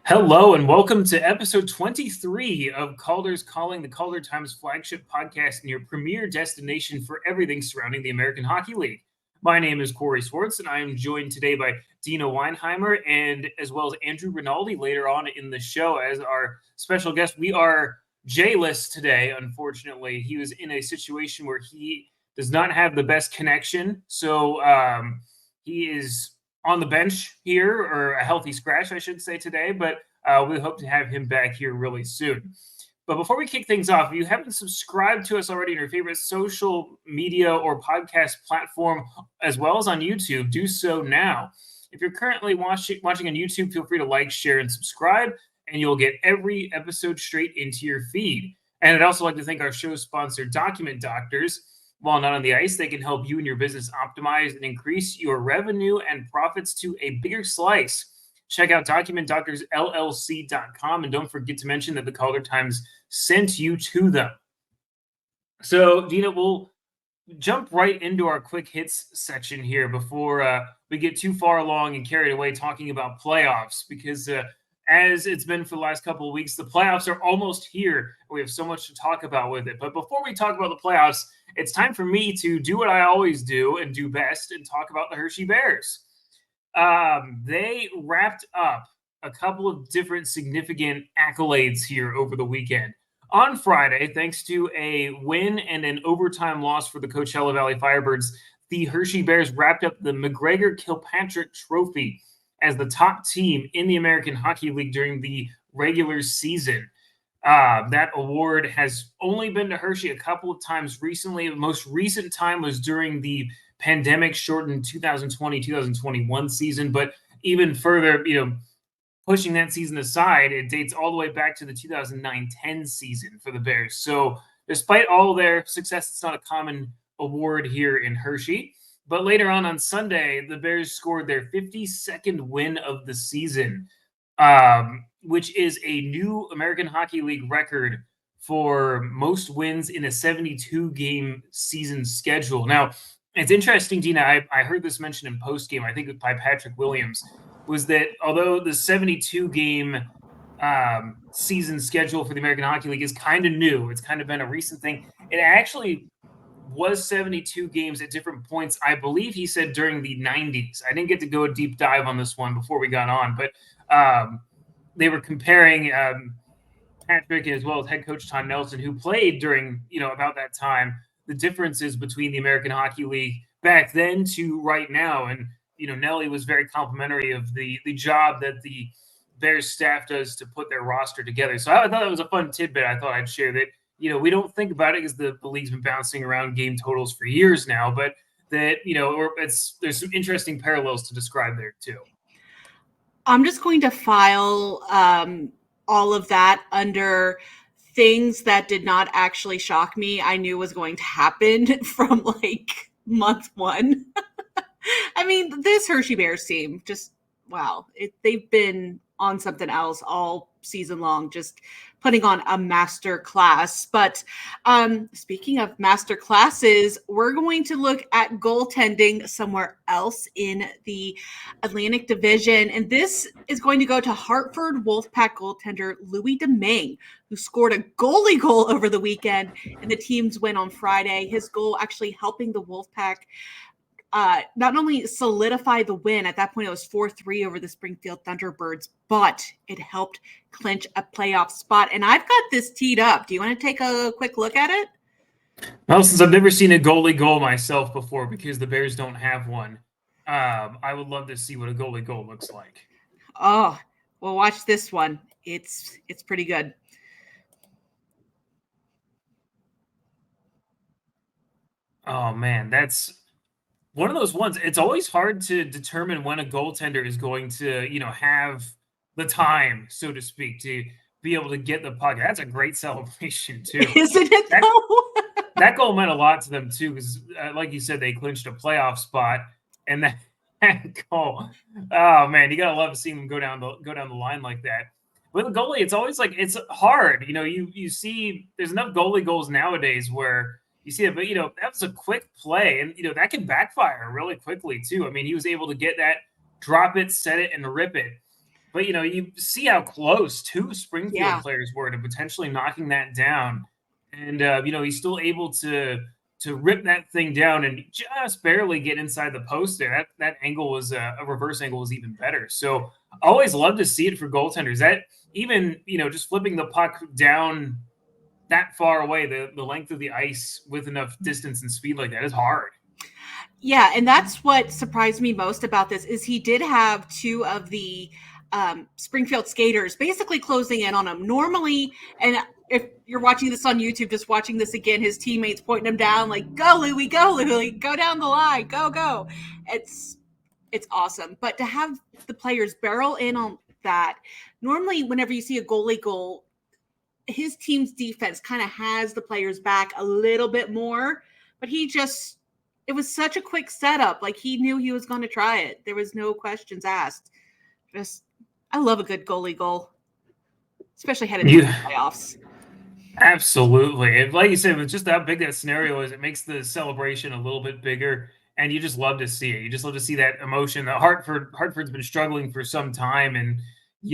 Hello and welcome to episode 23 of Calder's Calling, the Calder Times flagship podcast and your premier destination for everything surrounding the American Hockey League. My name is Corey Swartz, and I am joined today by Deana Weinheimer and as well as Andrew Rinaldi later on in the show as our special guest. We are J-less today, unfortunately. He was in a situation where he does not have the best connection, so he is on the bench here, or a healthy scratch, I should say, today, but we hope to have him back here really soon. But before we kick things off, if you haven't subscribed to us already in your favorite social media or podcast platform, as well as on YouTube, do so now. If you're currently watching on YouTube, feel free to like, share, and subscribe, and you'll get every episode straight into your feed. And I'd also like to thank our show sponsor, Document Doctors. While not on the ice, they can help you and your business optimize and increase your revenue and profits to a bigger slice. Check out documentdoctorsllc.com and don't forget to mention that the Calder Times sent you to them. So, Deana, we'll jump right into our quick hits section here before we get too far along and carried away talking about playoffs, because as it's been for the last couple of weeks, the playoffs are almost here. We have so much to talk about with it. But before we talk about the playoffs, it's time for me to do what I always do and do best and talk about the Hershey Bears. They wrapped up a couple of different significant accolades here over the weekend. On Friday, thanks to a win and an overtime loss for the Coachella Valley Firebirds, the Hershey Bears wrapped up the McGregor-Kilpatrick Trophy as the top team in the American Hockey League during the regular season. That award has only been to Hershey a couple of times recently. The most recent time was during the pandemic-shortened 2020-2021 season, but even further, pushing that season aside, it dates all the way back to the 2009-10 season for the Bears. So despite all their success, it's not a common award here in Hershey. But later on Sunday, the Bears scored their 52nd win of the season, which is a new American Hockey League record for most wins in a 72-game season schedule. Now, it's interesting, Deana, I heard this mentioned in postgame, I think by Patrick Williams, was that although the 72-game season schedule for the American Hockey League is kind of new, it's kind of been a recent thing, it actually was 72 games at different points, I believe he said during the 90s. I didn't get to go a deep dive on this one before we got on, but they were comparing Patrick as well as head coach Tom Nelson, who played during, about that time, the differences between the American Hockey League back then to right now. And, Nelly was very complimentary of the job that the Bears staff does to put their roster together. So I thought it was a fun tidbit I thought I'd share that, we don't think about it because the league's been bouncing around game totals for years now, but that, there's some interesting parallels to describe there too. I'm just going to file all of that under things that did not actually shock me. I knew was going to happen from month one. I mean, this Hershey Bears team, just, wow. They've been on something else all season long, just putting on a master class. But speaking of master classes, we're going to look at goaltending somewhere else in the Atlantic Division. And this is going to go to Hartford Wolf Pack goaltender Louis Domingue, who scored a goalie goal over the weekend in the team's win on Friday. His goal actually helping the Wolf Pack not only solidify the win, at that point it was 4-3 over the Springfield Thunderbirds, but it helped clinch a playoff spot. And I've got this teed up. Do you want to take a quick look at it? Well, since I've never seen a goalie goal myself before because the Bears don't have one, I would love to see what a goalie goal looks like. Oh, well, watch this one. It's pretty good. Oh, man, that's one of those ones. It's always hard to determine when a goaltender is going to, have the time, so to speak, to be able to get the puck. That's a great celebration, too. Isn't it, though? That goal meant a lot to them, too, because, like you said, they clinched a playoff spot. And that goal, oh, man, you got to love seeing them go down the line like that. With a goalie, it's always it's hard. You see there's enough goalie goals nowadays where you see it, but, that was a quick play. And, that can backfire really quickly, too. I mean, he was able to get that, drop it, set it, and rip it. But, you see how close two Springfield Yeah. players were to potentially knocking that down. And, he's still able to rip that thing down and just barely get inside the post there. That angle was a reverse angle was even better. So always love to see it for goaltenders. That even, just flipping the puck down that far away, the length of the ice with enough distance and speed like that is hard. Yeah, and that's what surprised me most about this is he did have two of the Springfield skaters basically closing in on him. Normally, and if you're watching this on YouTube, just watching this again, his teammates pointing him down like, "Go, Louis, go, Louis, go down the line, go, go." It's awesome. But to have the players barrel in on that, normally whenever you see a goalie goal, his team's defense kind of has the players back a little bit more, but it was such a quick setup. Like he knew he was going to try it. There was no questions asked. I love a good goalie goal, especially headed into the playoffs. Absolutely. And like you said, with just how big that scenario is, it makes the celebration a little bit bigger. And you just love to see it. You just love to see that emotion. Hartford's been struggling for some time. And,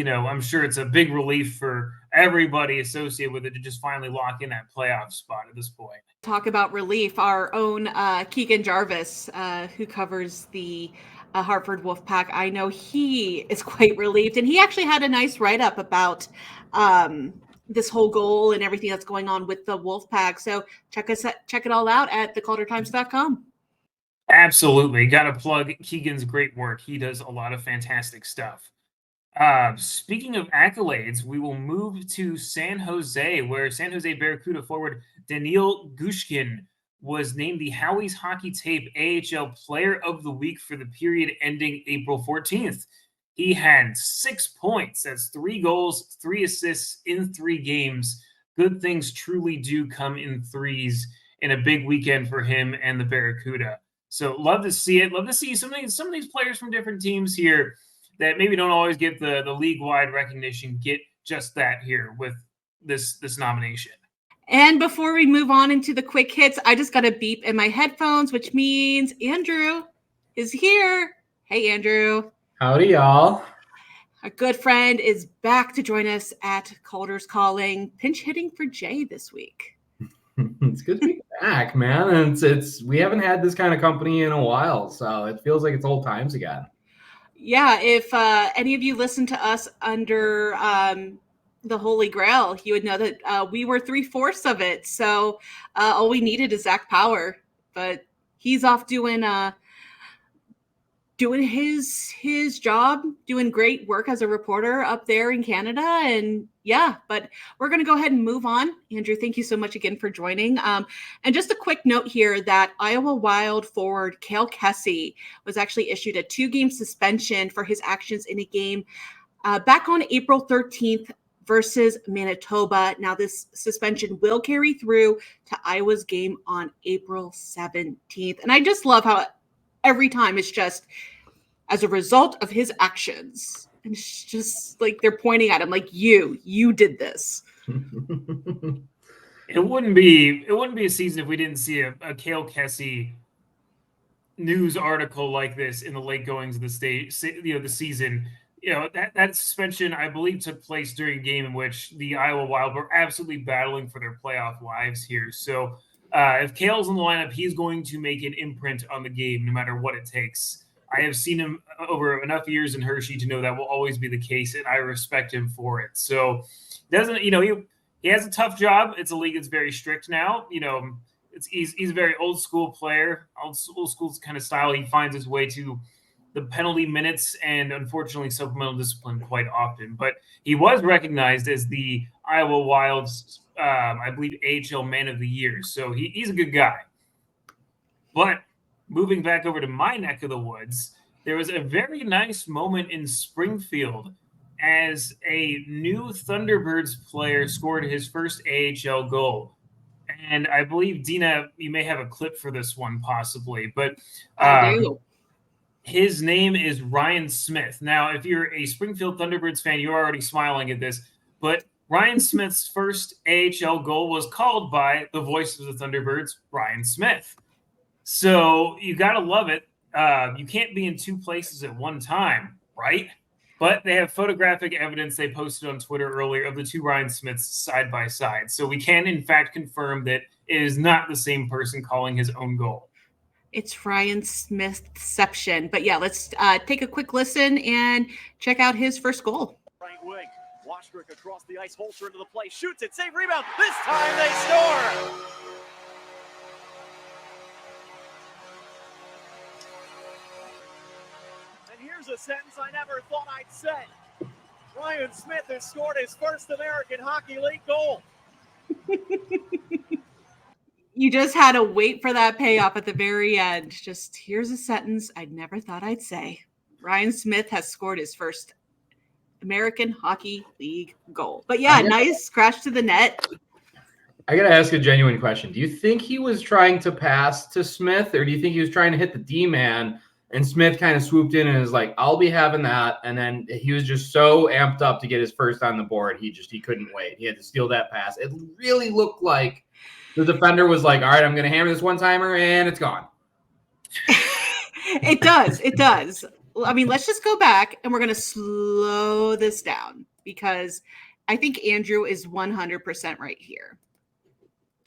I'm sure it's a big relief for everybody associated with it to just finally lock in that playoff spot at this point. Talk about relief. Our own Keegan Jarvis, who covers the Hartford Wolf Pack, I know he is quite relieved. And he actually had a nice write-up about this whole goal and everything that's going on with the Wolf Pack. So check it all out at thecaldertimes.com. Absolutely. Got to plug Keegan's great work. He does a lot of fantastic stuff. Speaking of accolades, we will move to San Jose, where San Jose Barracuda forward Daniil Gushkin was named the Howie's Hockey Tape AHL Player of the Week for the period ending April 14th. He had 6 points. That's 3 goals, 3 assists in 3 games. Good things truly do come in threes in a big weekend for him and the Barracuda. So love to see it. Love to see some of these players from different teams here that maybe don't always get the league-wide recognition, get just that here with this nomination. And before we move on into the quick hits, I just got a beep in my headphones, which means Andrew is here. Hey, Andrew. Howdy, y'all. A good friend is back to join us at Calder's Calling, pinch hitting for Jay this week. It's good to be back, man. And it's we haven't had this kind of company in a while, so it feels like it's old times again. Yeah, if any of you listen to us under the Holy Grail, you would know that we were 3/4 of it. So all we needed is Zach Power, but he's off doing his job, doing great work as a reporter up there in Canada. And yeah, but we're going to go ahead and move on. Andrew, thank you so much again for joining. And just a quick note here that Iowa Wild forward Cale Kessie was actually issued a 2-game suspension for his actions in a game back on April 13th versus Manitoba. Now, this suspension will carry through to Iowa's game on April 17th. And I just love how every time it's just as a result of his actions. And it's just like they're pointing at him like, you did this. It wouldn't be a season if we didn't see a Cale Kessie news article like this in the late goings of the season. That suspension, I believe, took place during a game in which the Iowa Wild were absolutely battling for their playoff lives here. So if Cale's in the lineup, he's going to make an imprint on the game no matter what it takes. I have seen him over enough years in Hershey to know that will always be the case, and I respect him for it. So he has a tough job. It's a league that's very strict now. He's a very old school player, old school kind of style. He finds his way to the penalty minutes and unfortunately supplemental discipline quite often. But he was recognized as the Iowa Wild's, I believe, AHL Man of the Year. So he's a good guy. But moving back over to my neck of the woods, there was a very nice moment in Springfield as a new Thunderbirds player scored his first AHL goal. And I believe, Deana, you may have a clip for this one possibly, but I do. His name is Ryan Smith. Now, if you're a Springfield Thunderbirds fan, you're already smiling at this, but Ryan Smith's first AHL goal was called by the voice of the Thunderbirds, Ryan Smith. So you got to love it. You can't be in two places at one time, right? But they have photographic evidence they posted on Twitter earlier of the two Ryan Smiths side by side. So we can, in fact, confirm that it is not the same person calling his own goal. It's Ryan Smithception. But yeah, let's take a quick listen and check out his first goal. Right wing. Washbrook across the ice, Holzer into the play, shoots it, save, rebound. This time they score. And here's a sentence I never thought I'd say. Ryan Smith has scored his first American Hockey League goal. You just had to wait for that payoff at the very end. Just here's a sentence I never thought I'd say. Ryan Smith has scored his first American Hockey League goal. But yeah, nice crash to the net. I got to ask a genuine question. Do you think he was trying to pass to Smith, or do you think he was trying to hit the D-man and Smith kind of swooped in and was like, I'll be having that. And then he was just so amped up to get his first on the board. He couldn't wait. He had to steal that pass. It really looked like the defender was like, all right, I'm going to hammer this one-timer, and it's gone. It does. It does. I mean, let's just go back, and we're going to slow this down because I think Andrew is 100% right here.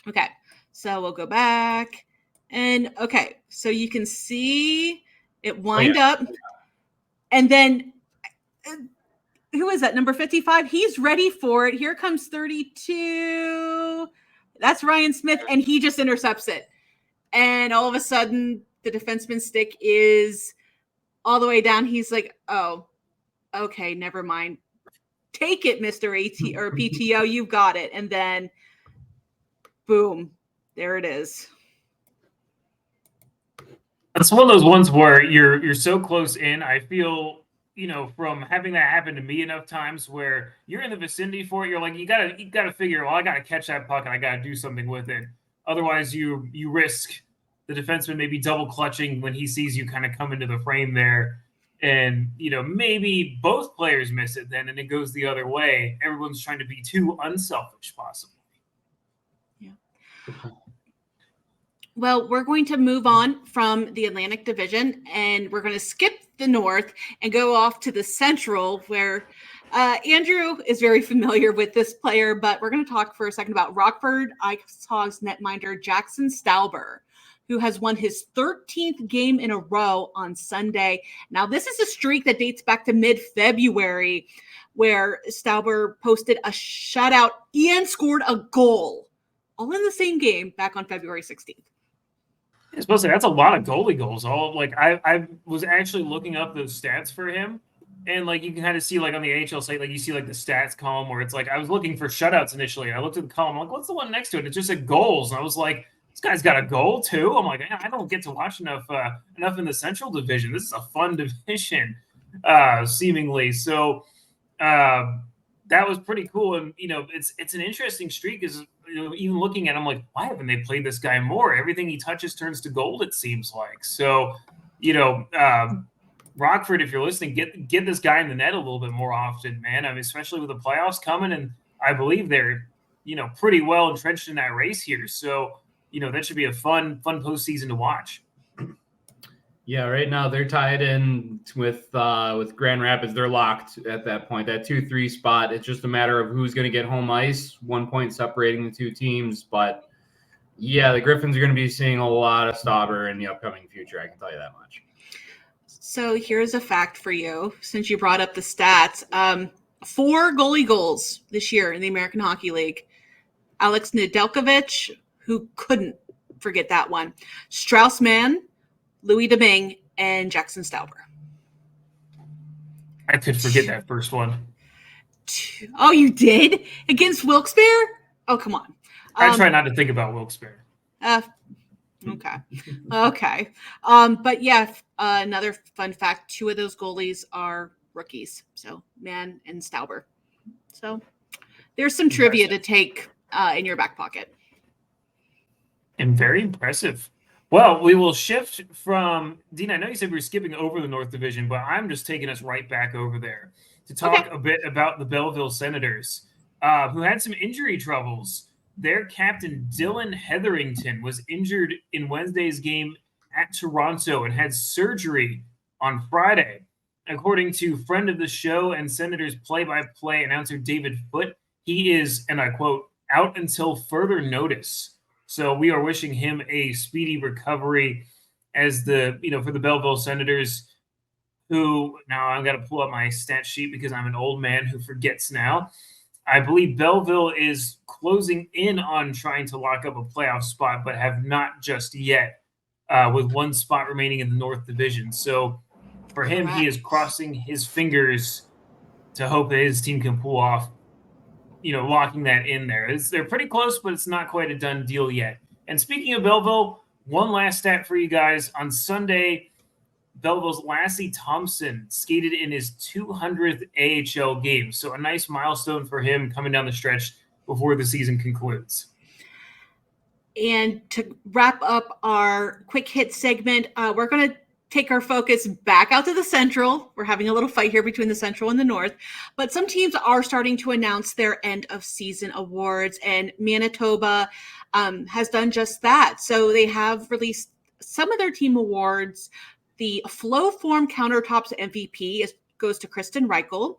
Okay, so we'll go back. And, okay, so you can see it wind up. And then, who is that, number 55? He's ready for it. Here comes 32. That's Ryan Smith, and he just intercepts it. And all of a sudden, the defenseman's stick is all the way down. He's like, oh, okay, never mind. Take it, Mr. AT or PTO. You've got it. And then, boom, there it is. It's one of those ones where you're so close in. I feel, from having that happen to me enough times where you're in the vicinity for it, you're like, you gotta figure, well, I gotta catch that puck and I gotta do something with it. Otherwise, you risk the defenseman maybe double clutching when he sees you kind of come into the frame there, and maybe both players miss it then, and it goes the other way. Everyone's trying to be too unselfish, possibly. Yeah. Well, we're going to move on from the Atlantic Division, and we're going to skip the North and go off to the Central, where Andrew is very familiar with this player, but we're going to talk for a second about Rockford Ice Hogs netminder Jackson Stauber, who has won his 13th game in a row on Sunday. Now, this is a streak that dates back to mid-February, where Stauber posted a shutout and scored a goal, all in the same game back on February 16th. I was supposed to say, that's a lot of goalie goals. I was actually looking up those stats for him, and you can kind of see on the AHL site, you see the stats column where it's I was looking for shutouts initially. I looked at the column, I'm like, what's the one next to it? It just said goals, and I was like, this guy's got a goal too. I'm like, I don't get to watch enough in the Central Division. This is a fun division, seemingly. So that was pretty cool, and it's an interesting streak. Is even looking at him, like, why haven't they played this guy more? Everything he touches turns to gold, it seems like. So, Rockford, if you're listening, get this guy in the net a little bit more often, man. I mean, especially with the playoffs coming, and I believe they're, pretty well entrenched in that race here. So, that should be a fun postseason to watch. Yeah, right now they're tied in with Grand Rapids. They're locked at that point, that 2-3 spot. It's just a matter of who's going to get home ice, 1 point separating the two teams. But, yeah, the Griffins are going to be seeing a lot of Stauber in the upcoming future, I can tell you that much. So here's a fact for you, since you brought up the stats. 4 goalie goals this year in the American Hockey League. Alex Nedeljkovic, who couldn't forget that one. Strauss-Mann, Louis Domingue, and Jackson Stauber. I could forget that first one. Oh, you did? Against Wilkes-Barre? Oh, come on. I try not to think about Wilkes-Barre. Okay. Okay. But yeah, another fun fact, 2 of those goalies are rookies. So Mann and Stauber. So there's some trivia to take in your back pocket. And very impressive. Well, we will shift from Deana. I know you said we were skipping over the North Division, but I'm just taking us right back over there to talk a bit about the Belleville Senators, who had some injury troubles. Their captain, Dylan Hetherington, was injured in Wednesday's game at Toronto and had surgery on Friday. according to friend of the show and Senators play-by-play announcer David Foote, he is, and I quote, out until further notice. So we are wishing him a speedy recovery as for the Belleville Senators, who now I've got to pull up my stat sheet because I'm an old man who forgets now. I believe Belleville is closing in on trying to lock up a playoff spot, but have not just yet, with one spot remaining in the North Division. So for him, he is crossing his fingers to hope that his team can pull off, locking that in there. They're pretty close, but it's not quite a done deal yet. And speaking of Belleville, one last stat for you guys. On Sunday, Belleville's Lassie Thompson skated in his 200th AHL game. So a nice milestone for him coming down the stretch before the season concludes. And to wrap up our quick hit segment, we're going to take our focus back out to the Central. We're having a little fight here between the Central and the North, but some teams are starting to announce their end of season awards, and Manitoba has done just that. So they have released some of their team awards. The Flow Form Countertops MVP goes to Kristen Reichel.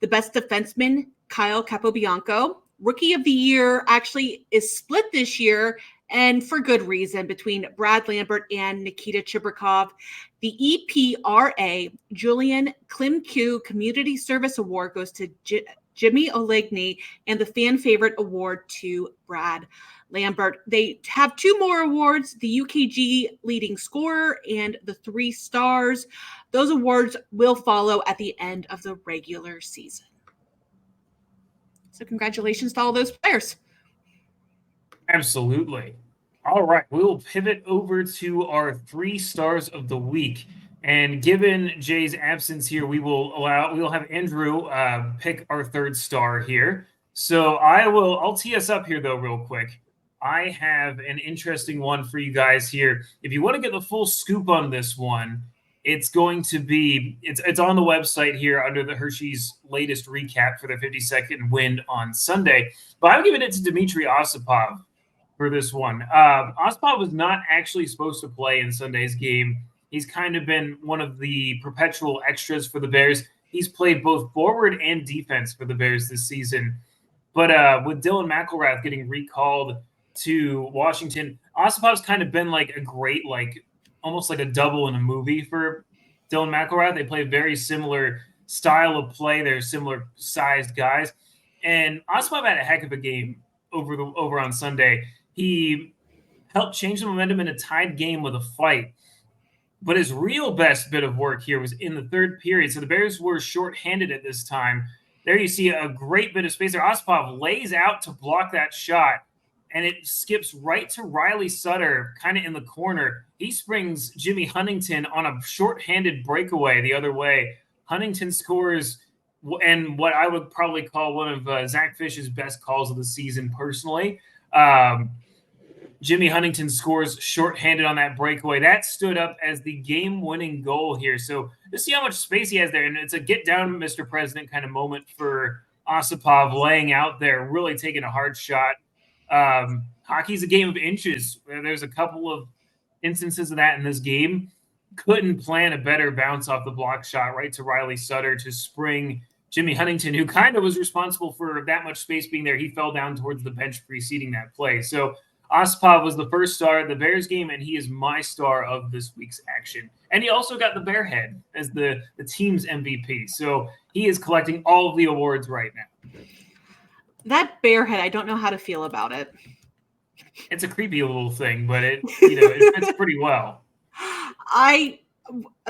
The Best Defenseman, Kyle Capobianco. Rookie of the Year actually is split this year, and for good reason, between Brad Lambert and Nikita Chibrikov. The EPRA Julian Klimke Community Service Award goes to Jimmy Olegny, and the Fan Favorite Award to Brad Lambert. They have two more awards, the UKG Leading Scorer and the 3 Stars. Those awards will follow at the end of the regular season. So congratulations to all those players. Absolutely. All right, we'll pivot over to our 3 stars of the week. And given Jay's absence here, we'll have Andrew pick our 3rd star here. So I'll tee us up here though real quick. I have an interesting one for you guys here. If you want to get the full scoop on this one, it's going to be it's on the website here under the Hershey's latest recap for their 52nd win on Sunday. But I'm giving it to Dmitry Osipov for this one. Osipov was not actually supposed to play in Sunday's game. He's kind of been one of the perpetual extras for the Bears. He's played both forward and defense for the Bears this season. But with Dylan McElrath getting recalled to Washington, Osipov's kind of been like a great, almost like a double in a movie for Dylan McElrath. They play a very similar style of play. They're similar sized guys. And Osipov had a heck of a game over on Sunday. He helped change the momentum in a tied game with a fight. But his real best bit of work here was in the 3rd period. So the Bears were shorthanded at this time. There you see a great bit of space there. Osipov lays out to block that shot, and it skips right to Riley Sutter, kind of in the corner. He springs Jimmy Huntington on a shorthanded breakaway the other way. Huntington scores, and what I would probably call one of Zach Fish's best calls of the season personally. Jimmy Huntington scores shorthanded on that breakaway. That stood up as the game-winning goal here. So just see how much space he has there. And it's a get down, Mr. President kind of moment for Osipov, laying out there, really taking a hard shot. Hockey's a game of inches. There's a couple of instances of that in this game. Couldn't plan a better bounce off the block shot right to Riley Sutter to spring Jimmy Huntington, who kind of was responsible for that much space being there. He fell down towards the bench preceding that play. So Osipov was the 1st star of the Bears game, and he is my star of this week's action. And he also got the Bear head as the team's MVP. So he is collecting all of the awards right now. That bear head, I don't know how to feel about it. It's a creepy little thing, but it fits pretty well.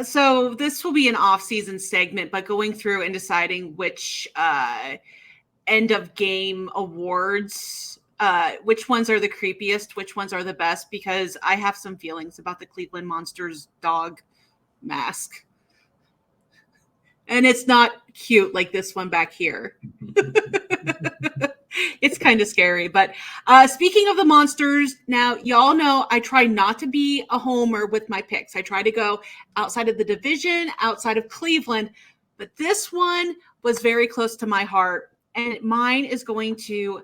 So this will be an off-season segment, but going through and deciding which end of game awards, which ones are the creepiest, which ones are the best, because I have some feelings about the Cleveland Monsters dog mask. And it's not cute like this one back here. It's kind of scary. But speaking of the Monsters, now y'all know I try not to be a homer with my picks. I try to go outside of the division, outside of Cleveland. But this one was very close to my heart. And mine is going to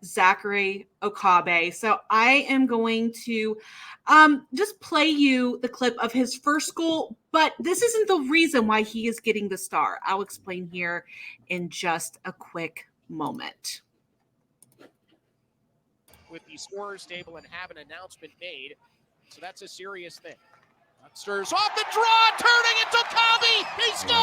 Zachary Okabe. So I am going to just play you the clip of his first goal, but this isn't the reason why he is getting the star. I'll explain here in just a quick moment. With the scorer's table and have an announcement made, so that's a serious thing. Stirs off the draw, turning it to Okabe. He scores!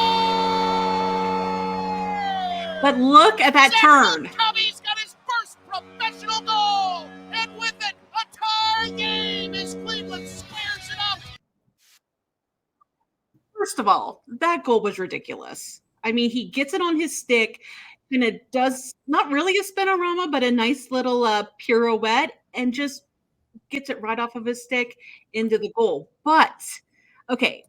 But look at that turn. Okabe's got his first professional goal, and with it, a tie game as Cleveland squares it up. First of all, that goal was ridiculous. I mean, he gets it on his stick, and it does not really a spinorama, but a nice little pirouette, and just gets it right off of his stick into the goal. But, okay,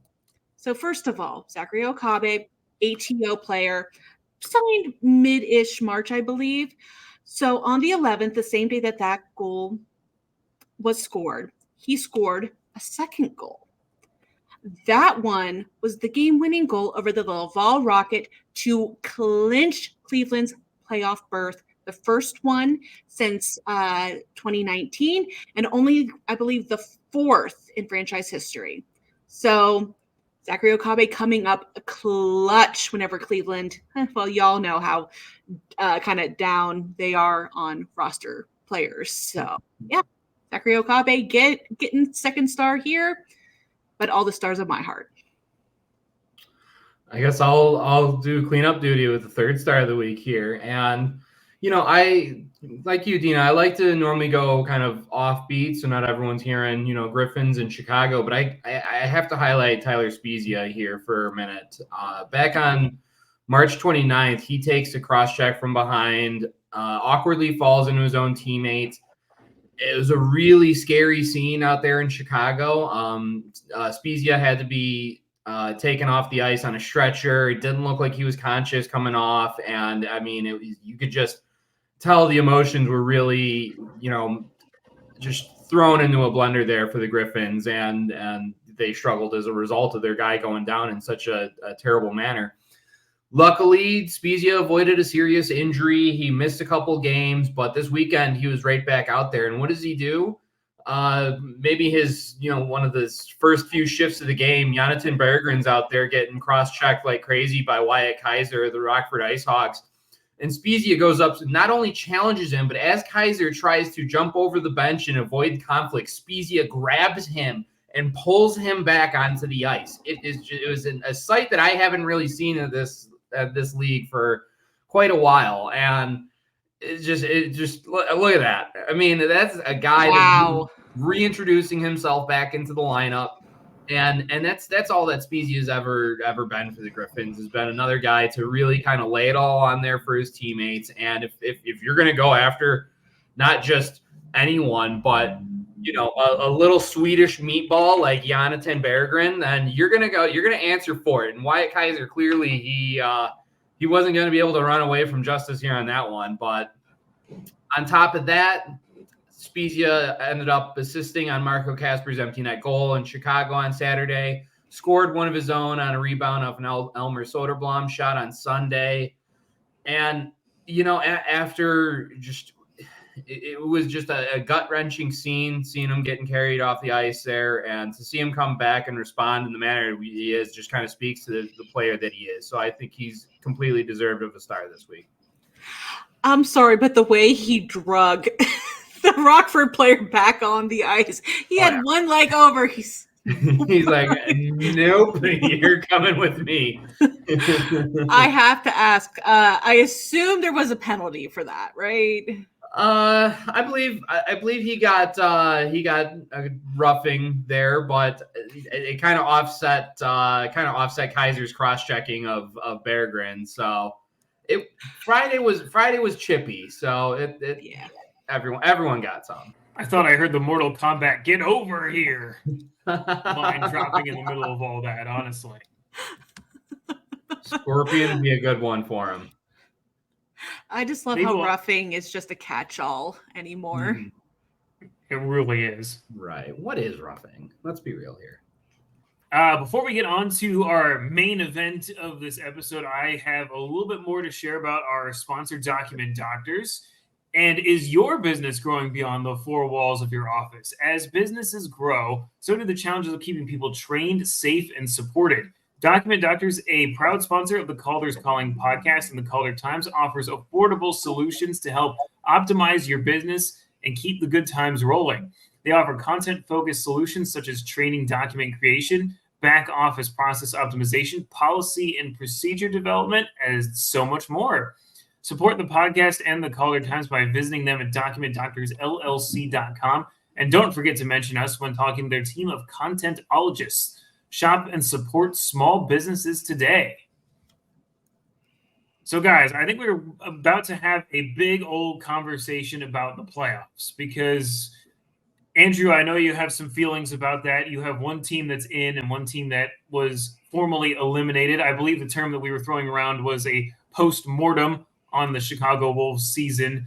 so first of all, Zachary Okabe, ATO player, signed mid-ish March, I believe. So on the 11th, the same day that that goal was scored, he scored a second goal. That one was the game-winning goal over the Laval Rocket to clinch Cleveland's playoff berth, the first one since 2019, and only, I believe, the fourth in franchise history. So Zachary Okabe coming up a clutch whenever Cleveland, well, y'all know how kind of down they are on roster players. So, yeah, Zachary Okabe getting second star here, but all the stars of my heart. I guess I'll do cleanup duty with the third star of the week here. And, you know, I, like you, Deana, I like to normally go kind of offbeat, so not everyone's hearing, you know, Griffins in Chicago, but I have to highlight Tyler Spezia here for a minute. Back on March 29th, he takes a cross-check from behind, awkwardly falls into his own teammate. It was a really scary scene out there in Chicago. Spezia had to be taken off the ice on a stretcher. It didn't look like he was conscious coming off. And I mean, you could just tell the emotions were really, you know, just thrown into a blender there for the Griffins. And they struggled as a result of their guy going down in such a terrible manner. Luckily, Spezia avoided a serious injury. He missed a couple games, but this weekend he was right back out there. And what does he do? Maybe his, you know, one of the first few shifts of the game, Jonathan Berggren's out there getting cross-checked like crazy by Wyatt Kaiser, the Rockford IceHawks. And Spezia goes up, not only challenges him, but as Kaiser tries to jump over the bench and avoid conflict, Spezia grabs him and pulls him back onto the ice. It was a sight that I haven't really seen at this league for quite a while. And it just look at that. I mean, that's a guy Wow. that's reintroducing himself back into the lineup. And that's all that Spezia's ever been for the Griffins, has been another guy to really kind of lay it all on there for his teammates. And if you're going to go after not just anyone, but, you know, a little Swedish meatball like Jonathan Berggren, then you're going to answer for it. And Wyatt Kaiser, clearly he wasn't going to be able to run away from justice here on that one. But on top of that, Spezia ended up assisting on Marco Kasper's empty net goal in Chicago on Saturday, scored one of his own on a rebound of an Elmer Soderblom shot on Sunday. And, you know, after just it was just a gut-wrenching scene, seeing him getting carried off the ice there, and to see him come back and respond in the manner he is just kind of speaks to the player that he is. So I think he's completely deserved of a star this week. I'm sorry, but the way he drug the Rockford player back on the ice, he had one leg over. He's like, nope, you're coming with me. I have to ask. I assume there was a penalty for that, right? I believe he got a roughing there, but it kind of offset Kaiser's cross-checking of Berggren. So Friday was chippy. So yeah. Everyone got some. I thought I heard the Mortal Kombat "Get over here" line dropping in the middle of all that. Honestly, Scorpion would be a good one for him. I just love how roughing is just a catch-all anymore. Mm-hmm. It really is. Right. What is roughing? Let's be real here. Before we get on to our main event of this episode, I have a little bit more to share about our sponsored Document Doctors. And is your business growing beyond the four walls of your office? As businesses grow, so do the challenges of keeping people trained, safe, and supported. Document Doctors, a proud sponsor of the Calder's Calling podcast and the Calder Times, offers affordable solutions to help optimize your business and keep the good times rolling. They offer content-focused solutions such as training document creation, back office process optimization, policy and procedure development, and so much more. Support the podcast and the Calder Times by visiting them at documentdoctorsllc.com. And don't forget to mention us when talking to their team of contentologists. Shop and support small businesses today. So, guys, I think we're about to have a big old conversation about the playoffs because, Andrew, I know you have some feelings about that. You have one team that's in and one team that was formally eliminated. I believe the term that we were throwing around was a post-mortem on the Chicago Wolves season,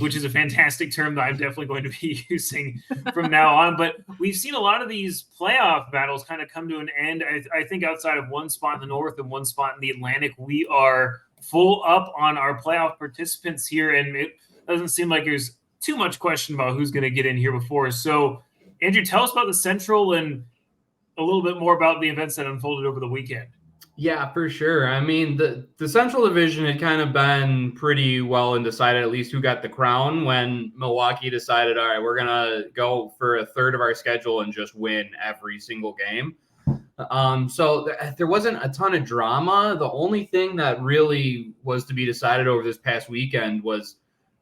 which is a fantastic term that I'm definitely going to be using from now on. But we've seen a lot of these playoff battles kind of come to an end. I think outside of one spot in the North and one spot in the Atlantic, we are full up on our playoff participants here, and it doesn't seem like there's too much question about who's going to get in here before us. So, Andrew, tell us about the Central and a little bit more about the events that unfolded over the weekend. Yeah, for sure. I mean, the Central Division had kind of been pretty well undecided, at least who got the crown, when Milwaukee decided, all right, we're going to go for a third of our schedule and just win every single game. So there wasn't a ton of drama. The only thing that really was to be decided over this past weekend was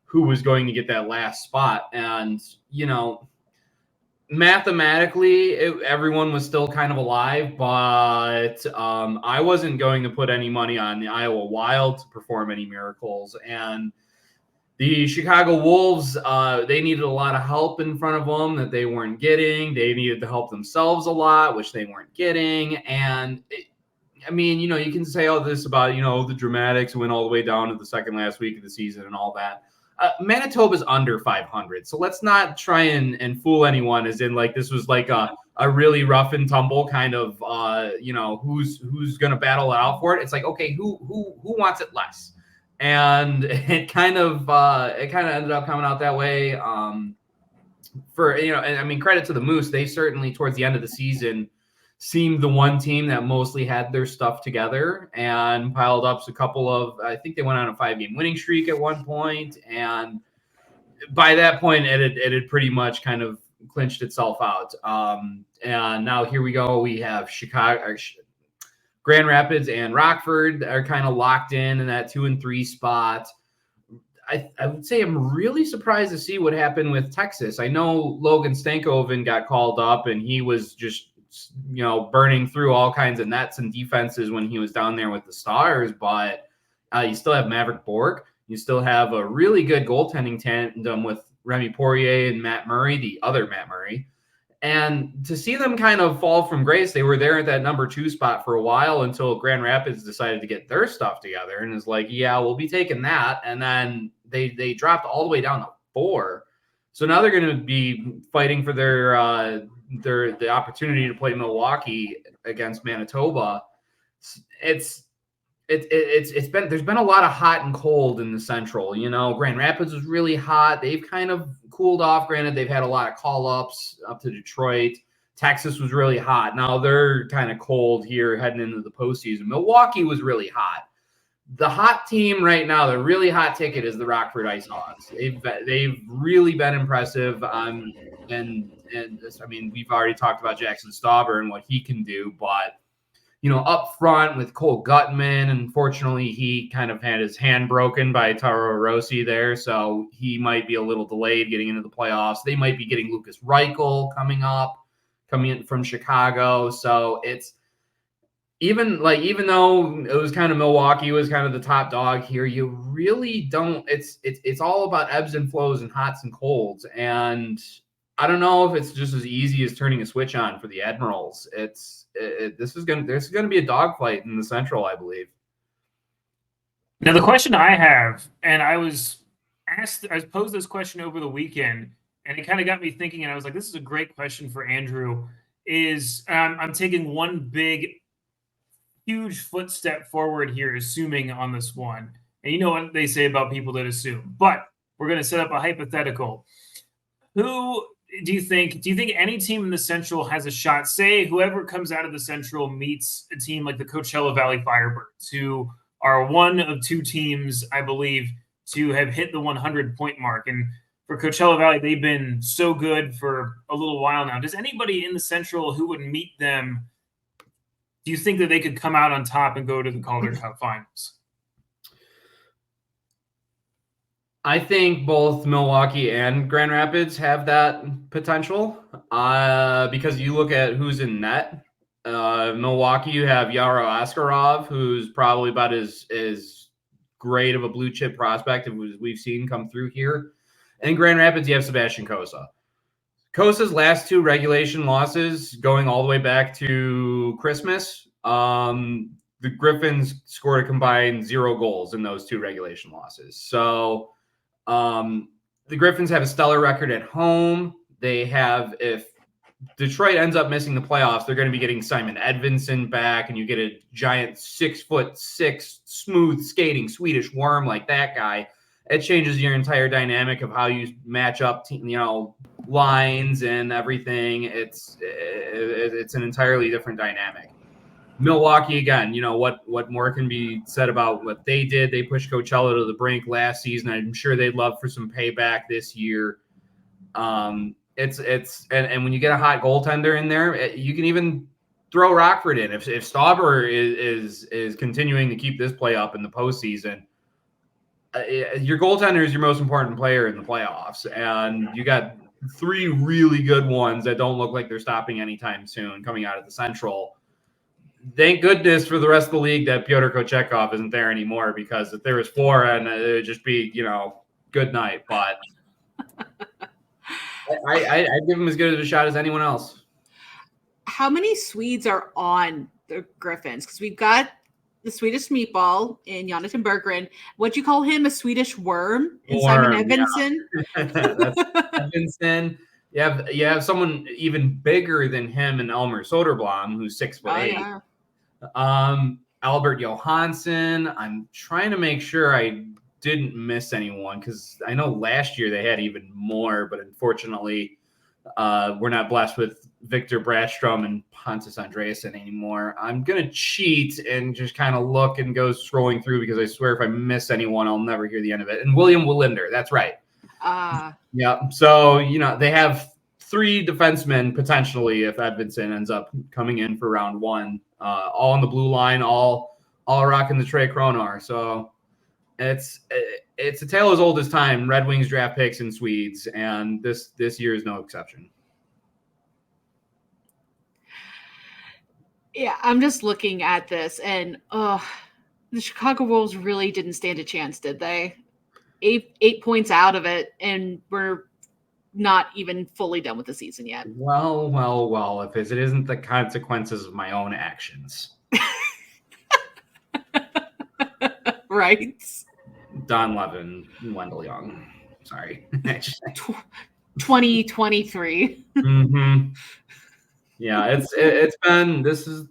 who was going to get that last spot. And, you know, mathematically, everyone was still kind of alive, but I wasn't going to put any money on the Iowa Wild to perform any miracles. And the Chicago Wolves, they needed a lot of help in front of them that they weren't getting. They needed to help themselves a lot, which they weren't getting. And I mean, you know, you can say all this about, you know, the dramatics went all the way down to the second last week of the season and all that. Manitoba's under 500, so let's not try and fool anyone as in like this was like a really rough and tumble kind of you know, who's going to battle it out for it. It's like, okay, who wants it less? And it kind of ended up coming out that way. For, you know, and I mean, credit to the Moose, they certainly towards the end of the season seemed the one team that mostly had their stuff together and piled up a couple of, I think they went on a 5-game winning streak at one point. And by that point, it had pretty much kind of clinched itself out. And now here we go. We have Chicago, Grand Rapids and Rockford are kind of locked in that 2 and 3 spot. I would say I'm really surprised to see what happened with Texas. I know Logan Stankoven got called up and he was just, you know, burning through all kinds of nets and defenses when he was down there with the Stars, but you still have Maverick Bork. You still have a really good goaltending tandem with Remy Poirier and Matt Murray, the other Matt Murray. And to see them kind of fall from grace, they were there at that number 2 spot for a while until Grand Rapids decided to get their stuff together and is like, yeah, we'll be taking that. And then they dropped all the way down to 4. So now they're going to be fighting for the opportunity to play Milwaukee against Manitoba. There's been a lot of hot and cold in the Central. You know, Grand Rapids was really hot. They've kind of cooled off. Granted, they've had a lot of call-ups up to Detroit. Texas was really hot. Now they're kind of cold here heading into the postseason. Milwaukee was really hot. The hot team right now, the really hot ticket is the Rockford Ice Hogs. They've really been impressive. And I mean, we've already talked about Jackson Stauber and what he can do, but you know, up front with Cole Gutman, unfortunately, he kind of had his hand broken by Taro Rossi there, so he might be a little delayed getting into the playoffs. They might be getting Lucas Reichel coming in from Chicago, so it's even though it was kind of Milwaukee was kind of the top dog here, you really don't. It's all about ebbs and flows and hots and colds, and I don't know if it's just as easy as turning a switch on for the Admirals. There's going to be a dogfight in the Central, I believe. Now, the question I have, and I was posed this question over the weekend, and it kind of got me thinking, and I was like, this is a great question for Andrew, is I'm taking one big, huge footstep forward here, assuming on this one. And you know what they say about people that assume. But we're going to set up a hypothetical. Who do you think any team in the Central has a shot? Say whoever comes out of the Central meets a team like the Coachella Valley Firebirds, who are one of two teams, I believe, to have hit the 100-point mark. And for Coachella Valley, they've been so good for a little while now. Does anybody in the Central who would meet them, do you think that they could come out on top and go to the Calder Cup finals? I think both Milwaukee and Grand Rapids have that potential because you look at who's in net. Milwaukee, you have Yaro Askarov, who's probably about as great of a blue chip prospect as we've seen come through here. And Grand Rapids, you have Sebastian Kosa. Kosa's last two regulation losses, going all the way back to Christmas, the Griffins scored a combined 0 goals in those 2 regulation losses. So the Griffins have a stellar record at home. They have, if Detroit ends up missing the playoffs, they're going to be getting Simon Edvinsson back, and you get a giant 6'6", smooth skating Swedish worm like that guy. It changes your entire dynamic of how you match up, lines and everything. It's an entirely different dynamic. Milwaukee, again, what more can be said about what they did? They pushed Coachella to the brink last season. I'm sure they'd love for some payback this year. It's when you get a hot goaltender in there, you can even throw Rockford in. If Stauber is continuing to keep this play up in the postseason, your goaltender is your most important player in the playoffs, and you got 3 really good ones that don't look like they're stopping anytime soon coming out of the Central. Thank goodness for the rest of the league that Pyotr Kochetkov isn't there anymore, because if there was 4, and it would just be, good night. But I'd give him as good of a shot as anyone else. How many Swedes are on the Griffins? Because we've got the Swedish meatball in Jonathan Berggren. What'd you call him? A Swedish worm? And Simon Edvinsson? Yeah. That's Edvinsson. You have someone even bigger than him and Elmer Soderblom, who's 6'8". Yeah. Albert Johansson. I'm trying to make sure I didn't miss anyone, because I know last year they had even more, but unfortunately we're not blessed with Victor Bradstrom and Pontus Andreasen anymore. I'm going to cheat and just kind of look and go scrolling through, because I swear if I miss anyone, I'll never hear the end of it. And William Wallinder, that's right. Yeah. So, they have 3 defensemen potentially if Edvinsson ends up coming in for round 1, all on the blue line, all rocking the Trey Kronar. So it's a tale as old as time. Red Wings draft picks and Swedes, and this year is no exception. Yeah, I'm just looking at this, and the Chicago Wolves really didn't stand a chance, did they? 8 points out of it, and we're not even fully done with the season yet. Well, if it isn't the consequences of my own actions. Right? Don Levin, Wendell Young. Sorry. 2023. Mm-hmm. Yeah, it's been, this is,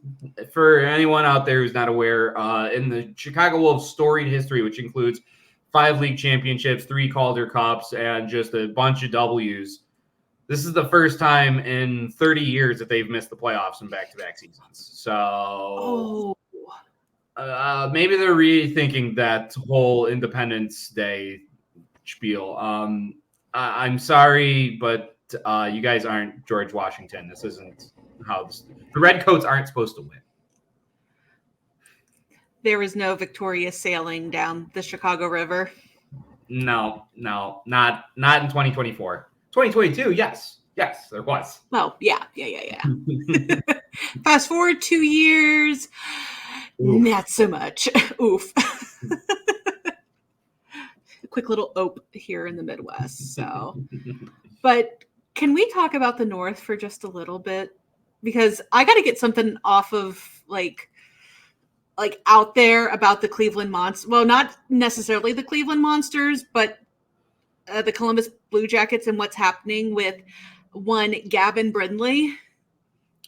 for anyone out there who's not aware, in the Chicago Wolves storied history, which includes 5 league championships, 3 Calder Cups, and just a bunch of W's. This is the first time in 30 years that they've missed the playoffs in back-to-back seasons. So maybe they're rethinking that whole Independence Day spiel. I'm sorry, but you guys aren't George Washington. This isn't how the Redcoats aren't supposed to win. There is no victorious sailing down the Chicago River. No, not in 2024. 2022, yes, there was. Oh, yeah. Fast forward 2 years, Oof. Not so much. Oof. Quick little ope here in the Midwest. So, but can we talk about the North for just a little bit? Because I got to get something off of like out there about the Cleveland Monsters. Well, not necessarily the Cleveland Monsters, but the Columbus Blue Jackets and what's happening with one Gavin Brindley,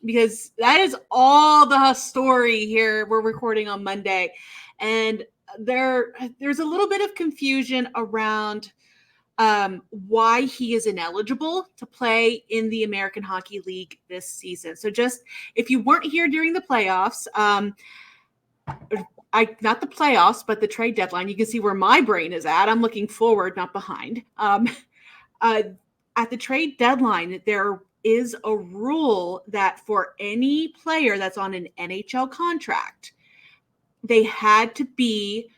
because that is all the story here. We're recording on Monday, and there's a little bit of confusion around why he is ineligible to play in the American Hockey League this season. So just if you weren't here during the playoffs, not the playoffs, but the trade deadline, you can see where my brain is at. I'm looking forward, not behind. At the trade deadline, there is a rule that for any player that's on an NHL contract, they had to be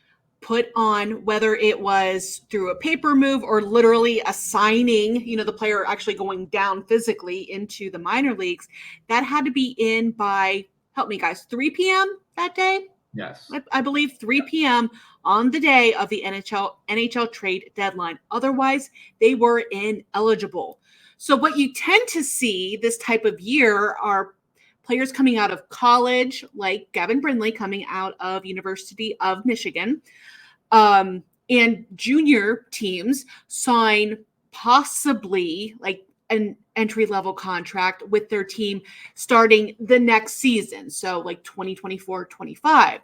put on, whether it was through a paper move or literally assigning, the player actually going down physically into the minor leagues, that had to be in by, help me guys, 3 p.m. that day? Yes. I believe 3 p.m. on the day of the NHL trade deadline. Otherwise, they were ineligible. So what you tend to see this type of year are players coming out of college, like Gavin Brindley coming out of University of Michigan, and junior teams sign possibly like an entry-level contract with their team starting the next season. So like 2024-25.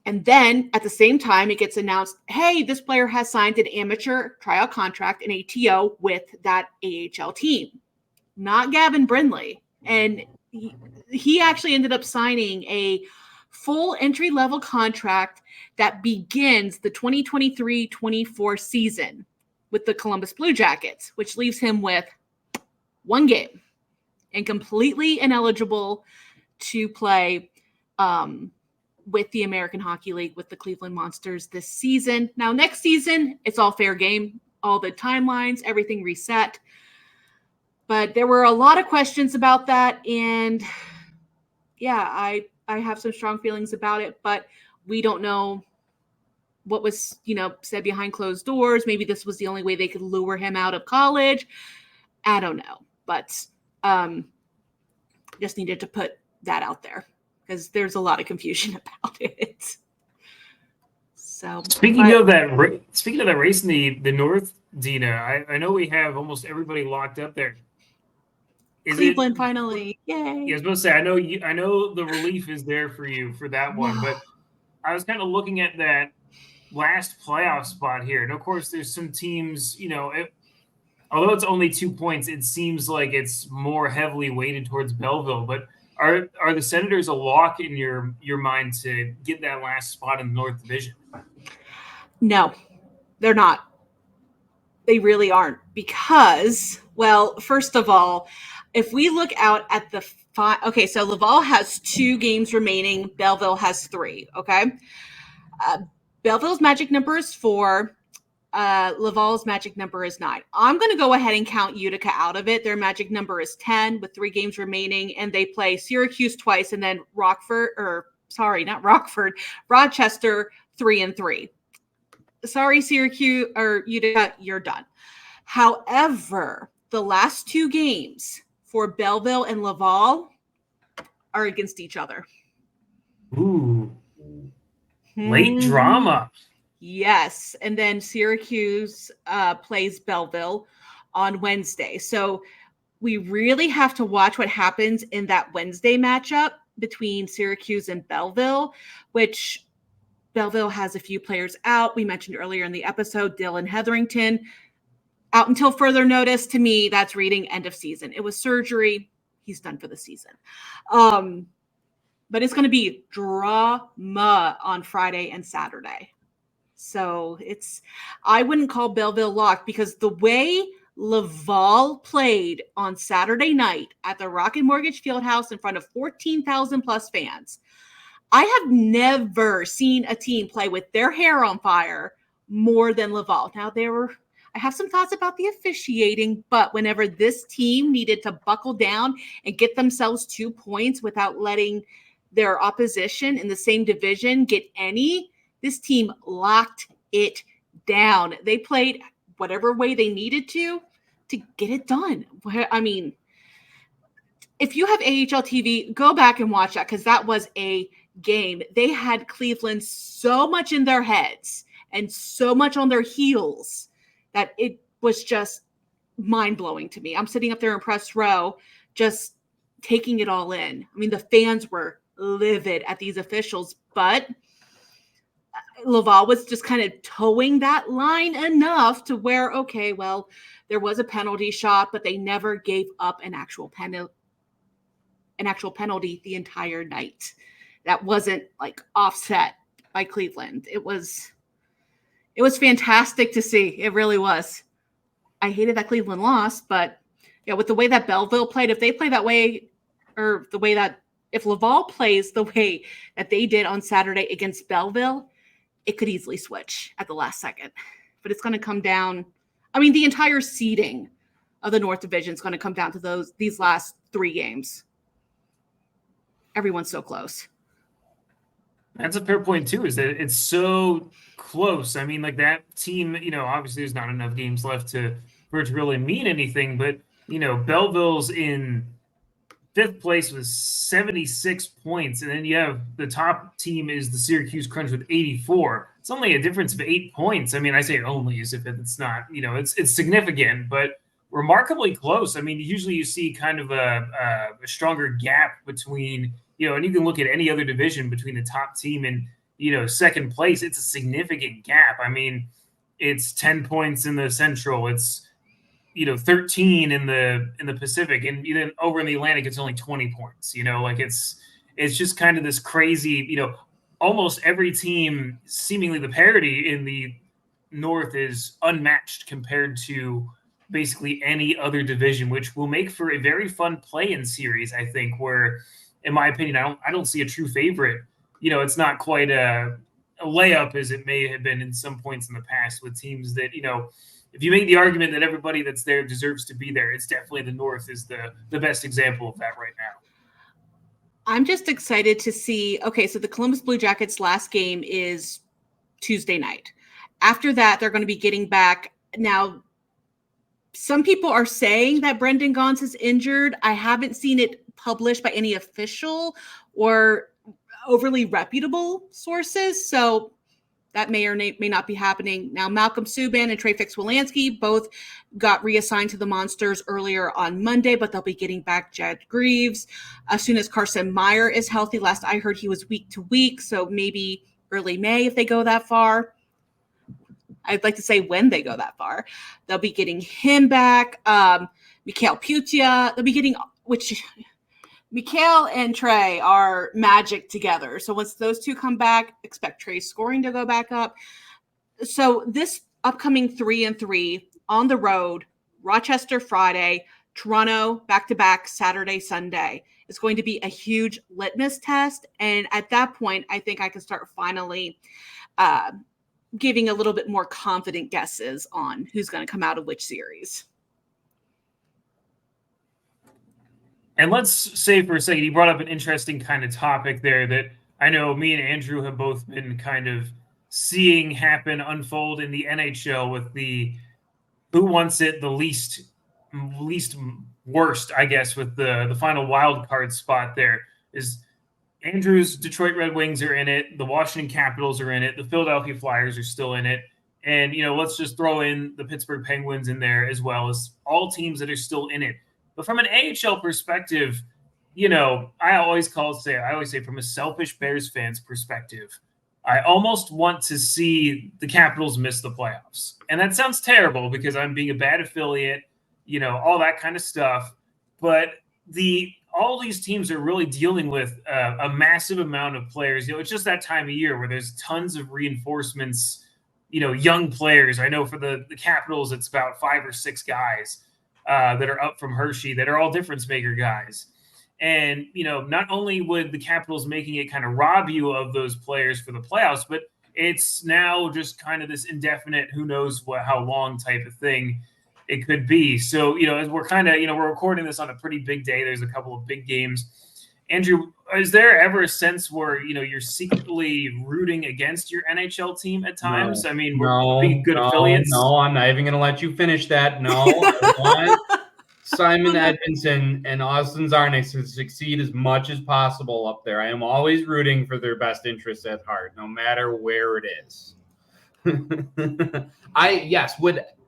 And then at the same time, it gets announced, hey, this player has signed an amateur tryout contract, an ATO, with that AHL team. Not Gavin Brindley. And he actually ended up signing a full entry-level contract that begins the 2023-24 season with the Columbus Blue Jackets, which leaves him with 1 game and completely ineligible to play with the American Hockey League with the Cleveland Monsters this season. Now, next season, it's all fair game, all the timelines, everything reset. But there were a lot of questions about that, and yeah, I have some strong feelings about it, but we don't know what was, said behind closed doors. Maybe this was the only way they could lure him out of college. I don't know, but just needed to put that out there because there's a lot of confusion about it. So speaking of that race in the North, Deana, I know we have almost everybody locked up there. Cleveland finally, yay! Yeah, I was supposed to say, I know the relief is there for you for that one, but I was kind of looking at that last playoff spot here, and of course, there's some teams, although it's only 2 points, it seems like it's more heavily weighted towards Belleville. But are the Senators a lock in your mind to get that last spot in the North Division? No, they're not. They really aren't because, well, first of all, if we look out at the okay, so Laval has 2 games remaining. Belleville has 3, okay? Belleville's magic number is 4. Laval's magic number is 9. I'm going to go ahead and count Utica out of it. Their magic number is 10 with 3 games remaining, and they play Syracuse twice and then Rochester 3-3. Sorry, Syracuse or Utica, you're done. However, the last 2 games for Belleville and Laval are against each other. Ooh. Late drama. Yes. And then Syracuse plays Belleville on Wednesday. So we really have to watch what happens in that Wednesday matchup between Syracuse and Belleville, which Belleville has a few players out. We mentioned earlier in the episode, Dylan Hetherington, out until further notice. To me, that's reading end of season. It was surgery. He's done for the season. But it's going to be drama on Friday and Saturday. So I wouldn't call Belleville locked because the way Laval played on Saturday night at the Rocket Mortgage Fieldhouse in front of 14,000 plus fans, I have never seen a team play with their hair on fire more than Laval. Now, I have some thoughts about the officiating, but whenever this team needed to buckle down and get themselves 2 points without letting their opposition in the same division get any, this team locked it down. They played whatever way they needed to get it done. I mean, if you have AHL TV, go back and watch that because that was a game. They had Cleveland so much in their heads and so much on their heels that it was just mind-blowing to me. I'm sitting up there in press row just taking it all in. I mean, the fans were livid at these officials, but Laval was just kind of towing that line enough to where, okay, well, there was a penalty shot, but they never gave up an actual penalty the entire night. That wasn't like offset by Cleveland. It was fantastic to see. It really was. I hated that Cleveland lost, but yeah, with the way that Belleville played, if they play that way, or the way that if Laval plays the way that they did on Saturday against Belleville, it could easily switch at the last second. But it's going to come down. I mean, the entire seeding of the North Division is going to come down to these last 3 games. Everyone's so close. That's a fair point too, is that it's so close. I mean, like that team, obviously there's not enough games left for it to really mean anything, but Belleville's in 5th place with 76 points, and then you have the top team is the Syracuse Crunch with 84. It's only a difference of 8 points. I mean, I say only as if it's not, it's significant, but remarkably close. I mean, usually you see kind of a stronger gap between, and you can look at any other division between the top team and, second place. It's a significant gap. I mean, it's 10 points in the Central. It's, 13 in the Pacific, and even over in the Atlantic, it's only 20 points. It's just kind of this crazy, almost every team, seemingly the parity in the North is unmatched compared to basically any other division, which will make for a very fun play-in series, I think, where, in my opinion, I don't see a true favorite. It's not quite a layup as it may have been in some points in the past with teams that, if you make the argument that everybody that's there deserves to be there, it's definitely the North is the best example of that right now. I'm just excited to see, okay, so the Columbus Blue Jackets last game is Tuesday night. After that, they're going to be getting back. Now, some people are saying that Brendan Gaunce is injured. I haven't seen it published by any official or overly reputable sources, so that may or may not be happening. Now, Malcolm Subban and Trey Fix-Wolanski both got reassigned to the Monsters earlier on Monday, but they'll be getting back Jed Greaves as soon as Carson Meyer is healthy. Last I heard, he was week to week, so maybe early May if they go that far. I'd like to say when they go that far. They'll be getting him back. Mikhail Putia, they'll be getting, which Mikhail and Trey are magic together. So once those two come back, expect Trey's scoring to go back up. So this upcoming 3-3 on the road, Rochester Friday, Toronto back-to-back Saturday, Sunday, is going to be a huge litmus test. And at that point, I think I can start finally giving a little bit more confident guesses on who's going to come out of which series. And let's say for a second, you brought up an interesting kind of topic there that I know me and Andrew have both been kind of seeing happen, unfold in the NHL with the who wants it the least worst, I guess, with the final wild card spot there. Is Andrew's Detroit Red Wings are in it, the Washington Capitals are in it, the Philadelphia Flyers are still in it, and let's just throw in the Pittsburgh Penguins in there as well, as all teams that are still in it. But from an AHL perspective, I always say from a selfish Bears fans perspective, I almost want to see the Capitals miss the playoffs. And that sounds terrible because I'm being a bad affiliate, all that kind of stuff. But all these teams are really dealing with a massive amount of players. It's just that time of year where there's tons of reinforcements, young players. I know for the Capitals, it's about 5 or 6 guys that are up from Hershey that are all difference maker guys. And, not only would the Capitals making it kind of rob you of those players for the playoffs, but it's now just kind of this indefinite, who knows how long type of thing it could be. So, as we're kind of, we're recording this on a pretty big day. There's a couple of big games. Andrew, is there ever a sense where, you're secretly rooting against your NHL team at times? No, I mean, we're being good affiliates. No, I'm not even going to let you finish that. No, I want Simon Edmondson and Austin Czarnik to succeed as much as possible up there. I am always rooting for their best interests at heart, no matter where it is.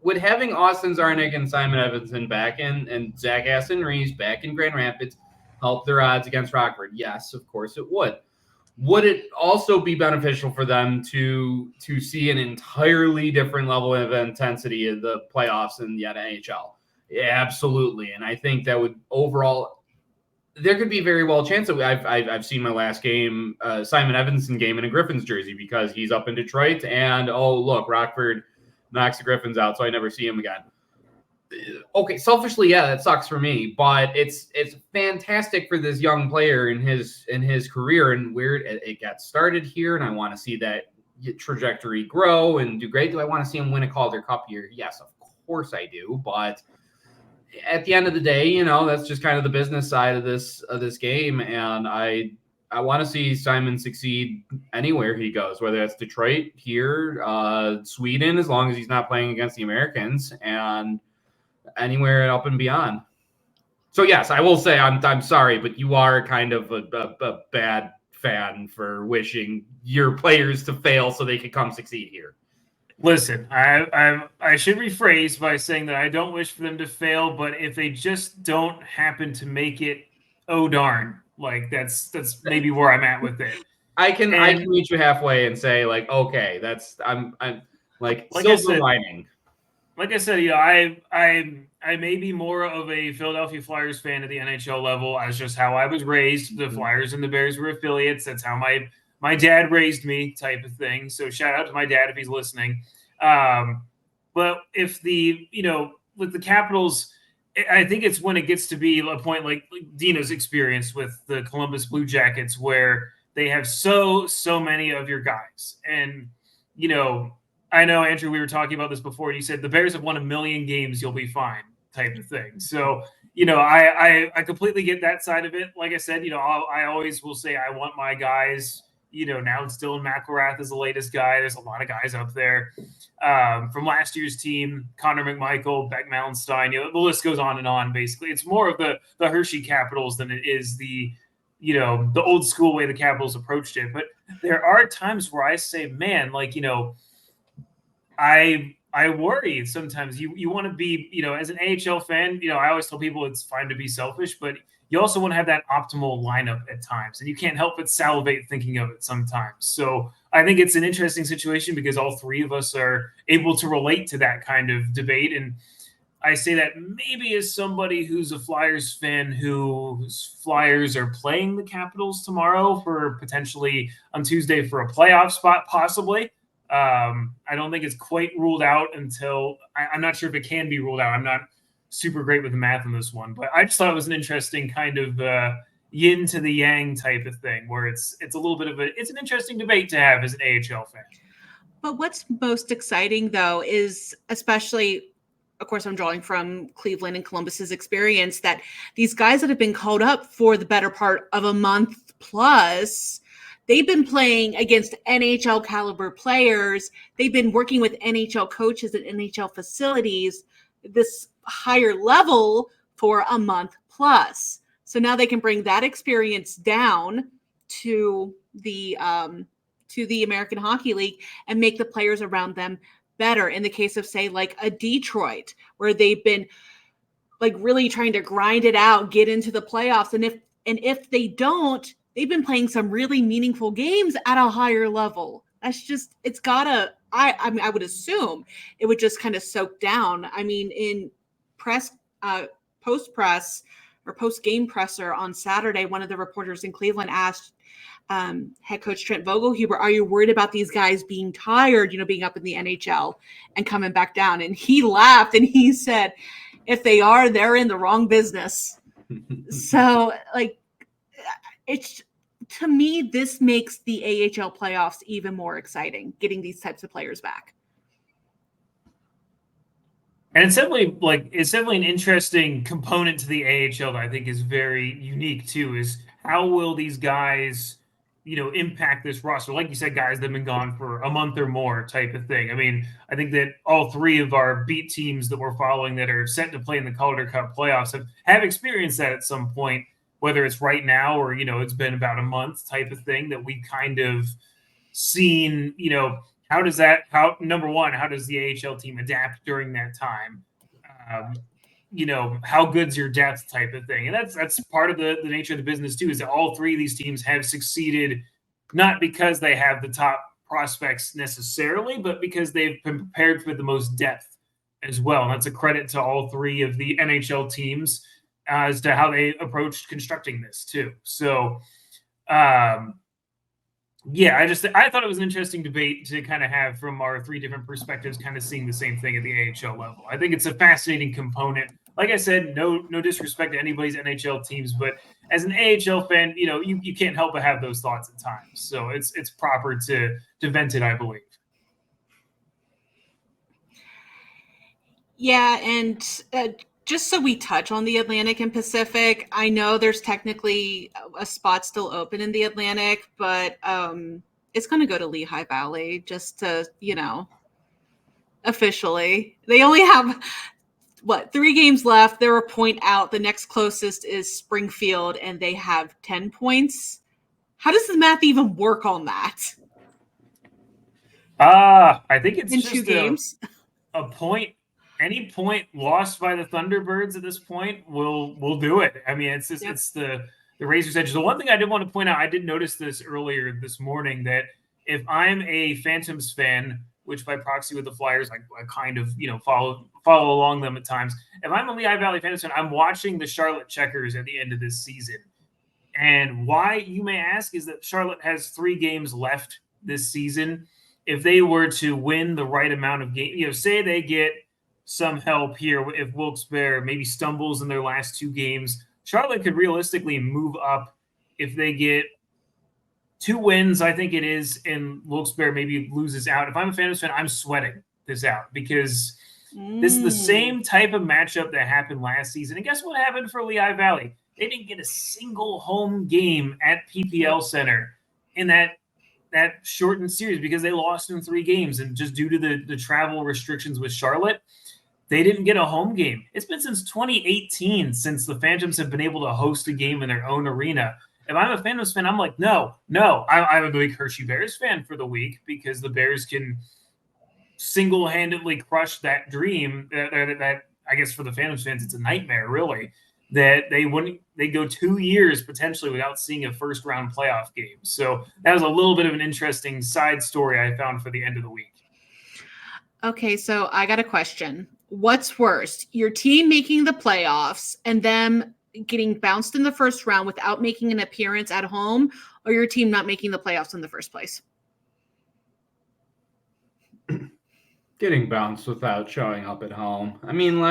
Would having Austin Czarnik and Simon Edmondson back in and Zach Aston-Reese back in Grand Rapids help their odds against Rockford? Yes, of course it would. would it also be beneficial for them to see an entirely different level of intensity in the playoffs in the NHL? Yeah, absolutely. And I think that would overall, there could be very well a chance that I've seen my last game, Simon Evanson game in a Griffins jersey because he's up in Detroit, and oh look, Rockford knocks the Griffins out, so I never see him again. Okay, selfishly, yeah, that sucks for me, but it's fantastic for this young player in his career and where it got started here, and I want to see that trajectory grow and do great. Do I want to see him win a Calder Cup here? Yes, of course I do, but at the end of the day, that's just kind of the business side of this game, and I want to see Simon succeed anywhere he goes, whether that's Detroit, here, Sweden, as long as he's not playing against the Americans, and anywhere up and beyond. So yes, I will say I'm sorry, but you are kind of a bad fan for wishing your players to fail so they could come succeed here. Listen, I should rephrase by saying that I don't wish for them to fail, but if they just don't happen to make it, oh darn, like that's maybe where I'm at with it. I can meet you halfway and say like, okay, that's I'm like silver lining. Like I said, I may be more of a Philadelphia Flyers fan at the NHL level as just how I was raised. The Flyers and the Bears were affiliates. That's how my dad raised me, type of thing. So shout out to my dad if he's listening. But if with the Capitals, I think it's when it gets to be a point like Deana's experience with the Columbus Blue Jackets, where they have so many of your guys. And, I know, Andrew, we were talking about this before. You said the Bears have won 1 million games, you'll be fine, type of thing. So, I completely get that side of it. Like I said, I always will say I want my guys, now it's Dylan McElrath is the latest guy. There's a lot of guys up there from last year's team, Connor McMichael, Beck Mallenstein, the list goes on and on, basically. It's more of the Hershey Capitals than it is the old school way the Capitals approached it. But there are times where I say, man, I worry sometimes. You want to be, as an AHL fan, I always tell people it's fine to be selfish, but you also want to have that optimal lineup at times, and you can't help but salivate thinking of it sometimes. So I think it's an interesting situation because all three of us are able to relate to that kind of debate. And I say that maybe as somebody who's a Flyers fan whose Flyers are playing the Capitals tomorrow for potentially on Tuesday for a playoff spot, possibly. I don't think it's quite ruled out until I'm not sure if it can be ruled out. I'm not super great with the math on this one, but I just thought it was an interesting kind of yin to the yang type of thing where it's a little bit of it's an interesting debate to have as an AHL fan. But what's most exciting though is, especially, of course, I'm drawing from Cleveland and Columbus's experience, that these guys that have been called up for the better part of a month plus, they've been playing against NHL caliber players. They've been working with NHL coaches at NHL facilities, this higher level for a month plus. So now they can bring that experience down to the American Hockey League and make the players around them better. In the case of, say, like a Detroit, where they've been like really trying to grind it out, get into the playoffs. And if they don't, they've been playing some really meaningful games at a higher level. That's just, it's gotta, I mean, I would assume it would just kind of soak down. I mean, in post-press or post-game presser on Saturday, one of the reporters in Cleveland asked head coach Trent Vogelhuber, are you worried about these guys being tired, being up in the NHL and coming back down? And he laughed and he said, if they are, they're in the wrong business. So, it's, to me, this makes the AHL playoffs even more exciting, getting these types of players back. And it's definitely an interesting component to the AHL that I think is very unique too, is how will these guys, impact this roster? Like you said, guys that have been gone for a month or more type of thing. I mean, I think that all three of our beat teams that we're following that are set to play in the Calder Cup playoffs have experienced that at some point, whether it's right now or, it's been about a month type of thing that we kind of seen, number one, how does the AHL team adapt during that time? How good's your depth type of thing? And that's part of the nature of the business too, is that all three of these teams have succeeded not because they have the top prospects necessarily, but because they've been prepared for the most depth as well. And that's a credit to all three of the NHL teams as to how they approached constructing this too. So, yeah, I thought it was an interesting debate to kind of have from our three different perspectives, kind of seeing the same thing at the AHL level. I think it's a fascinating component. Like I said, no disrespect to anybody's NHL teams, but as an AHL fan, you can't help but have those thoughts at times. So it's proper to vent it, I believe. Yeah, and just so we touch on the Atlantic and Pacific, I know there's technically a spot still open in the Atlantic, but it's going to go to Lehigh Valley just to, officially. They only have, 3 games left. They're a point out. The next closest is Springfield, and they have 10 points. How does the math even work on that? I think it's in just 2 games. A point. Any point lost by the Thunderbirds at this point will do it. I mean, it's just, It's the razor's edge. The one thing I did want to point out, I did notice this earlier this morning, that if I'm a Phantoms fan, which by proxy with the Flyers, I kind of follow along them at times. If I'm a Lehigh Valley Phantoms fan, I'm watching the Charlotte Checkers at the end of this season. And why, you may ask, is that Charlotte has 3 games left this season. If they were to win the right amount of games, say they get some help here, if Wilkes-Barre maybe stumbles in their last 2 games, Charlotte could realistically move up if they get 2 wins, I think it is, and Wilkes-Barre maybe loses out. If I'm a Phantoms fan, I'm sweating this out because this is the same type of matchup that happened last season. And guess what happened for Lehigh Valley? They didn't get a single home game at PPL Center in that shortened series because they lost in 3 games. And just due to the travel restrictions with Charlotte, they didn't get a home game. It's been since 2018 since the Phantoms have been able to host a game in their own arena. If I'm a Phantoms fan, I'm like, no. I'm a big Hershey Bears fan for the week because the Bears can single-handedly crush that dream. That I guess for the Phantoms fans, it's a nightmare, really, that they go 2 years potentially without seeing a first-round playoff game. So that was a little bit of an interesting side story I found for the end of the week. Okay, so I got a question. What's worse, your team making the playoffs and them getting bounced in the first round without making an appearance at home, or your team not making the playoffs in the first place? Getting bounced without showing up at home. I mean,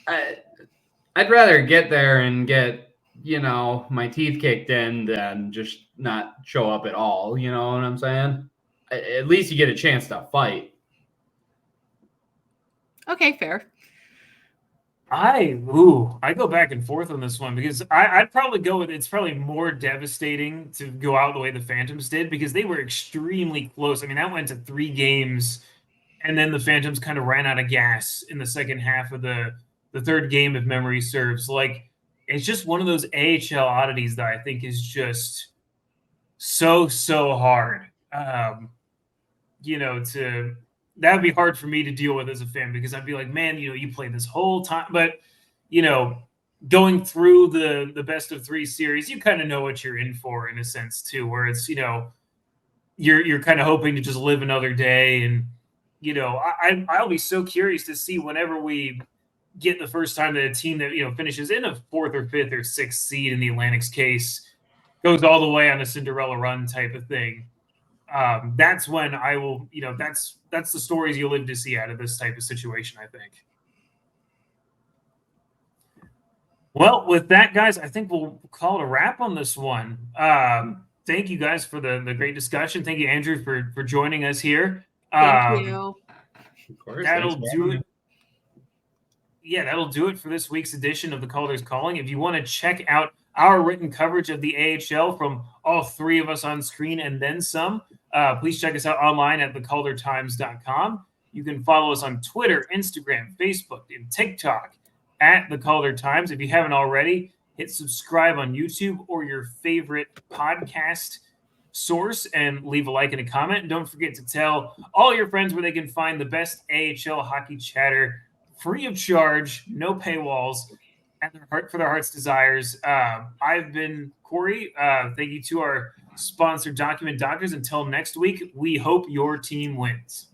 I'd rather get there and get, my teeth kicked in than just not show up at all. You know what I'm saying? At least you get a chance to fight. Okay, fair. I go back and forth on this one because I'd probably go with, it's probably more devastating to go out the way the Phantoms did because they were extremely close. I mean, that went to 3 games, and then the Phantoms kind of ran out of gas in the second half of the 3rd game, if memory serves. It's just one of those AHL oddities that I think is just so hard. That would be hard for me to deal with as a fan because I'd be like, man, you played this whole time. But, going through the best of 3 series, you kind of know what you're in for in a sense too, where it's, you're kind of hoping to just live another day. And, I'll be so curious to see whenever we get the first time that a team that, finishes in a 4th or 5th or 6th seed in the Atlantic's case goes all the way on a Cinderella run type of thing. That's when I will, that's the stories you'll live to see out of this type of situation, I think. Well, with that, guys, I think we'll call it a wrap on this one. Thank you guys for the great discussion. Thank you, Andrew, for joining us here. Thank you. Of course. That'll do it. Yeah, that'll do it for this week's edition of the Calder's Calling. If you want to check out our written coverage of the AHL from all 3 of us on screen and then some, please check us out online at thecaldertimes.com. You can follow us on Twitter, Instagram, Facebook, and TikTok at The Calder Times. If you haven't already, hit subscribe on YouTube or your favorite podcast source and leave a like and a comment. And don't forget to tell all your friends where they can find the best AHL hockey chatter free of charge, no paywalls, and for their heart's desires. I've been Corey. Thank you to our sponsor, Document Doctors. Until next week, we hope your team wins.